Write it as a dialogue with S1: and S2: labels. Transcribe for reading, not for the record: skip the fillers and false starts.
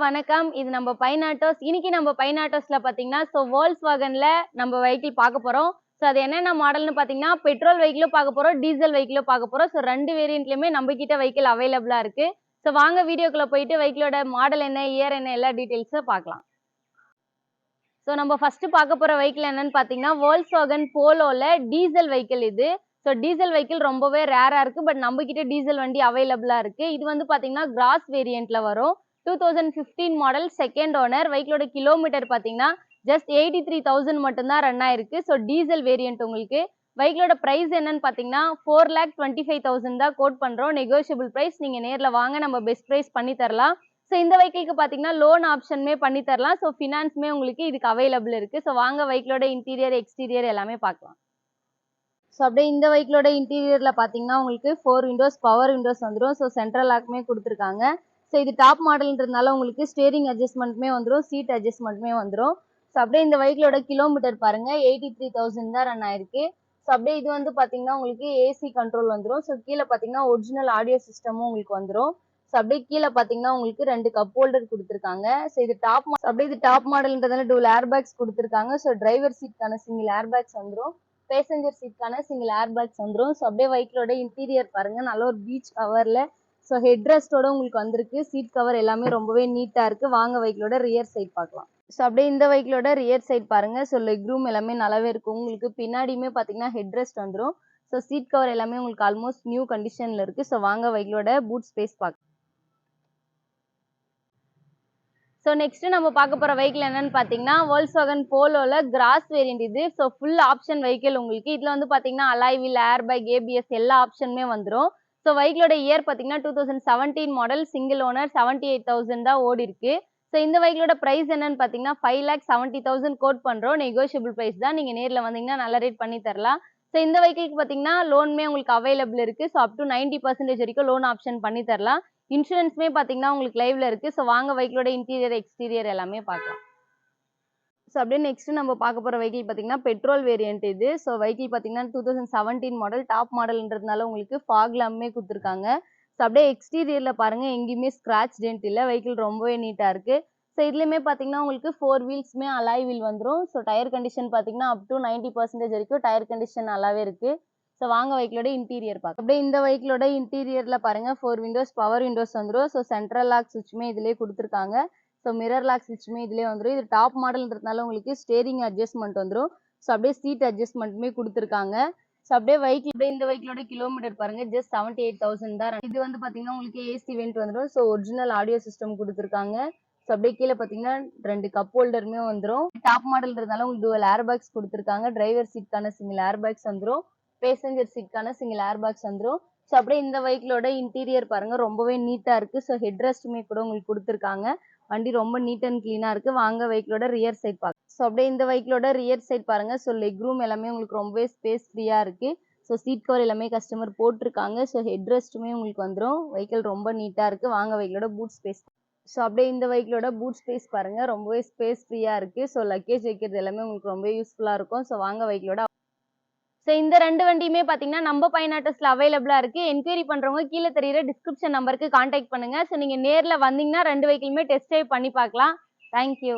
S1: வணக்கம். இது நம்ம பைனாட்டோஸ். இன்னைக்கு நம்ம பைனாட்டோஸ்ல பார்த்தீங்கன்னா, Volkswagenல நம்ம வெஹிக்கிள் பார்க்க போறோம். அது என்னென்ன மாடல்னு பார்த்தீங்கன்னா, பெட்ரோல் வெஹிக்கிளும் பார்க்க போறோம், டீசல் வெஹிக்கிளும் பார்க்க போறோம். 2 வேரியண்ட்லயுமே நம்ம கிட்ட வெஹிக்கிள் அவைலபிளா இருக்கு. வாங்க வீடியோக்குள்ள போயிட்டு வெஹிக்கிளோட மாடல் என்ன, இயர் என்ன எல்லா டீடைல்ஸும் பார்க்கலாம். நம்ம ஃபர்ஸ்ட் பார்க்க போற வெஹிக்கிள் என்னன்னு பார்த்தீங்கன்னா, Volkswagen Poloல டீசல் வெஹிக்கிள் இது. டீசல் வெஹிக்கிள் ரொம்பவே ரேரா இருக்கு. பட் நம்ம கிட்ட டீசல் வண்டி அவைலபிளா இருக்கு. இது வந்து பார்த்தீங்கன்னா, கிராஸ் வேரியண்ட்ல வரும். 2015 மாடல் செகண்ட் ஓனர். வெஹிக்கிளோட கிலோமீட்டர் பார்த்தீங்கன்னா ஜஸ்ட் 83,000 மட்டும் தான் ரன் ஆயிருக்கு. டீசல் வேரியண்ட் உங்களுக்கு. வெஹிக்கிளோட பிரைஸ் என்னன்னு பார்த்தீங்கன்னா 4,25,000 தான் கோட் பண்றோம். Negotiable price. நீங்க நேர்ல வாங்க, நம்ம பெஸ்ட் பிரைஸ் பண்ணி தரலாம். இந்த வெஹிக்கிளுக்கு பார்த்தீங்கன்னா லோன் ஆப்ஷனுமே பண்ணி தரலாம். ஃபினான்ஸுமே உங்களுக்கு இதுக்கு அவைலபிள் இருக்கு. வாங்க வெஹிக்கிளோட இன்டீரியர் எக்ஸ்டீரியர் எல்லாமே பார்க்கலாம். அப்படியே இந்த வெஹிக்கிளோட இன்டீரியர்ல பார்த்தீங்கன்னா உங்களுக்கு 4 விண்டோஸ் பவர் விண்டோஸ் வந்துடும். சென்ட்ரல் லாக்குமே கொடுத்துருக்காங்க. இது டாப் மாடல்ன்றதுனால உங்களுக்கு ஸ்டேரிங் அட்ஜஸ்ட்மெண்ட்டுமே வந்துடும், சீட் அட்ஜஸ்ட்மெண்ட்டுமே வந்துடும். அப்படியே இந்த வெஹிக்கிளோட கிலோமீட்டர் பாருங்க 83,000 தான் ரன் ஆயிருக்கு. அப்படியே இது வந்து பார்த்தீங்கன்னா உங்களுக்கு ஏசி கண்ட்ரோல் வந்துடும். கீழே பார்த்தீங்கன்னா ஒரிஜினல் ஆடியோ சிஸ்டமும் உங்களுக்கு வந்துடும். அப்படியே கீழே பார்த்தீங்கன்னா உங்களுக்கு 2 கப் ஹோல்டர் கொடுத்துருக்காங்க. இது டாப் மாடல்ன்றதால டூல் ஏர் பேக்ஸ் கொடுத்துருக்காங்க. டிரைவர் சீட்கான சிங்கிள் ஏர் பேக்ஸ் வந்துடும், பேசஞ்சர் சீட்கான சிங்கிள் ஏர் பேக்ஸ் வந்துடும். அப்படியே வெஹிக்கிளோட இன்டீரியர் பாருங்க, நல்ல ஒரு பீச் கவர்ல ஹெட் ரெஸ்டோட உங்களுக்கு வந்திருக்கு. சீட் கவர் எல்லாமே ரொம்பவே நீட்டா இருக்கு. வாங்க வெஹிக்கிளோட ரியர் சைட் பார்க்கலாம். அப்படியே இந்த வெஹிக்கிளோட ரியர் சைட் பாருங்க. லெக் ரூம் எல்லாமே நல்லாவே இருக்கும். உங்களுக்கு பின்னாடியுமே பாத்தீங்கன்னா ஹெட் ரெஸ்ட் வந்துடும். சீட் கவர் எல்லாமே உங்களுக்கு ஆல்மோஸ்ட் நியூ கண்டிஷன்ல இருக்கு. வாங்க வெஹிக்கிளோட பூட் ஸ்பேஸ் பார்க்கலாம். நெக்ஸ்ட் நம்ம பார்க்க போற வெஹிக்கிள் என்னன்னு பாத்தீங்கன்னா Volkswagen Poloல கிராஸ் வேரியன்ட் இது. ஃபுல் ஆப்ஷன் வெஹிக்கிள் உங்களுக்கு. இதுல வந்து பாத்தீங்கன்னா alloy wheel, air bag, ABS எல்லா ஆப்ஷனுமே வந்துடும். வெஹிக்கிளோட இயர் பார்த்தீங்கன்னா 2017 மாடல் சிங்கிள் ஓனர், 78,000 தான் ஓடி இருக்கு. இந்த வெஹிக்கிளோட பிரைஸ் என்னன்னு பார்த்தீங்கன்னா 5,70,000 கோட் பண்றோம். நெகோஷியபிள் பிரைஸ் தான். நீங்க நேர்ல வந்தீங்கன்னா நல்ல ரேட் பண்ணி தரலாம். இந்த வெஹிக்கிளுக்கு பார்த்தீங்கன்னா லோனுமே உங்களுக்கு அவைலபிள் இருக்கு. அப் டு 90% வரைக்கும் லோன் ஆப்ஷன் பண்ணி தரலாம். இன்சூரன்ஸுமே பார்த்தீங்கன்னா உங்களுக்கு லைவ்ல இருக்கு. வாங்க வெஹிக்கிளோட இன்டீரியர் எக்ஸ்டீரியர் எல்லாமே பார்க்கலாம். அப்படியே நெக்ஸ்ட் நம்ம பார்க்க போற வெஹிக்கிள் பார்த்தீங்கன்னா பெட்ரோல் வேரியன்ட் இது. வெஹிக்கிள் பார்த்தீங்கன்னா 2017 மாடல் டாப் மாடல்ன்றதுனால உங்களுக்கு ஃபாக் லாம்புமே கொடுத்துருக்காங்க. அப்படியே எக்ஸ்டீரியர்ல பாருங்க, எங்கேயுமே ஸ்கிராச் டென்ட் இல்லை. வெஹிக்கிள் ரொம்பவே நீட்டா இருக்கு. இதுலயுமே பார்த்தீங்கன்னா உங்களுக்கு 4 வீல்ஸுமே அலாய் வீல் வந்துடும். டயர் கண்டிஷன் பார்த்தீங்கன்னா அப் டு 90% வரைக்கும் டயர் கண்டிஷன் நல்லாவே இருக்கு. வாங்க வெஹிக்கிளோட இன்டீரியர் பார்க்க. அப்படியே இந்த வெஹிக்கிளோட இன்டீரியர்ல பாருங்க 4 விண்டோஸ் பவர் விண்டோஸ் வந்துடும். சென்ட்ரல் லாக் சுவிட்சுமே இதுலயே கொடுத்துருக்காங்க. மிரர் லாக் சுவிட்சுமே இதுலயே வந்துடும். இது டாப் மாடல்ன்றதுனால உங்களுக்கு ஸ்டேரிங் அட்ஜஸ்ட்மெண்ட் வந்துடும். அப்படியே சீட் அட்ஜஸ்ட்மெண்ட்டுமே கொடுத்துருக்காங்க. அப்படியே இந்த வெஹிக்கிளோட கிலோமீட்டர் பாருங்க ஜஸ்ட் 78,000 தான். இது வந்து பாத்தீங்கன்னா உங்களுக்கு ஏசி வெண்ட் வந்துடும். ஒரிஜினல் ஆடியோ சிஸ்டம் கொடுத்துருக்காங்க. அப்படியே கீழே பாத்தீங்கன்னா 2 கப் ஹோல்டருமே வந்துடும். டாப் மாடல்ன்றதுனால உங்களுக்கு டூவல் ஏர் பேக்ஸ் கொடுத்துருக்காங்க. டிரைவர் சீட்கான சிங்கிள் ஏர் பேக்ஸ் வந்துடும், பேசஞ்சர் சீட்கான சிங்கிள் ஏர் பேக்ஸ் வந்துடும். அப்படியே இந்த வெஹிக்கிளோட இன்டீரியர் பாருங்க, ரொம்பவே நீட்டா இருக்கு. ஹெட் ரெஸ்ட்டுமே கூட உங்களுக்கு கொடுத்துருக்காங்க. வண்டி ரொம்ப நீட் அண்ட் கிளீனா இருக்கு. வாங்க வெஹிக்கிளோட ரியர் சைட் பார்க்கலாம். அப்படியே இந்த வெஹிக்கிளோட ரியர் சைட் பாருங்க. லெக் ரூம் எல்லாமே உங்களுக்கு ரொம்பவே ஸ்பேஸ் ஃப்ரீயா இருக்கு. சீட் கவர் எல்லாமே கஸ்டமர் போட்டிருக்காங்க. ஹெட் ரெஸ்ட்டுமே உங்களுக்கு வந்துடும். வெஹிக்கிள் ரொம்ப நீட்டா இருக்கு. வாங்க வெஹிக்கிளோட பூட் ஸ்பேஸ். அப்படியே இந்த வெஹிக்கிளோட பூட் ஸ்பேஸ் பாருங்க, ரொம்பவே ஸ்பேஸ் ஃப்ரீயா இருக்கு. லக்கேஜ் வைக்கிறது எல்லாமே உங்களுக்கு ரொம்ப யூஸ்ஃபுல்லா இருக்கும். வாங்க வெஹிக்கிளோட இந்த 2 வண்டியுமே பார்த்தீங்கன்னா நம்ம பைனாட்டஸ்ல அவைலபிளா இருக்கு. என்கொயரி பண்றவங்க கீழே தெரியுற டிஸ்கிரிப்ஷன் நம்பருக்கு கான்டாக்ட் பண்ணுங்க. நீங்க நேர்ல வந்தீங்கன்னா 2 வெஹிக்கிளுமே டெஸ்ட் டிரைவ் பண்ணி பார்க்கலாம். தேங்க்யூ.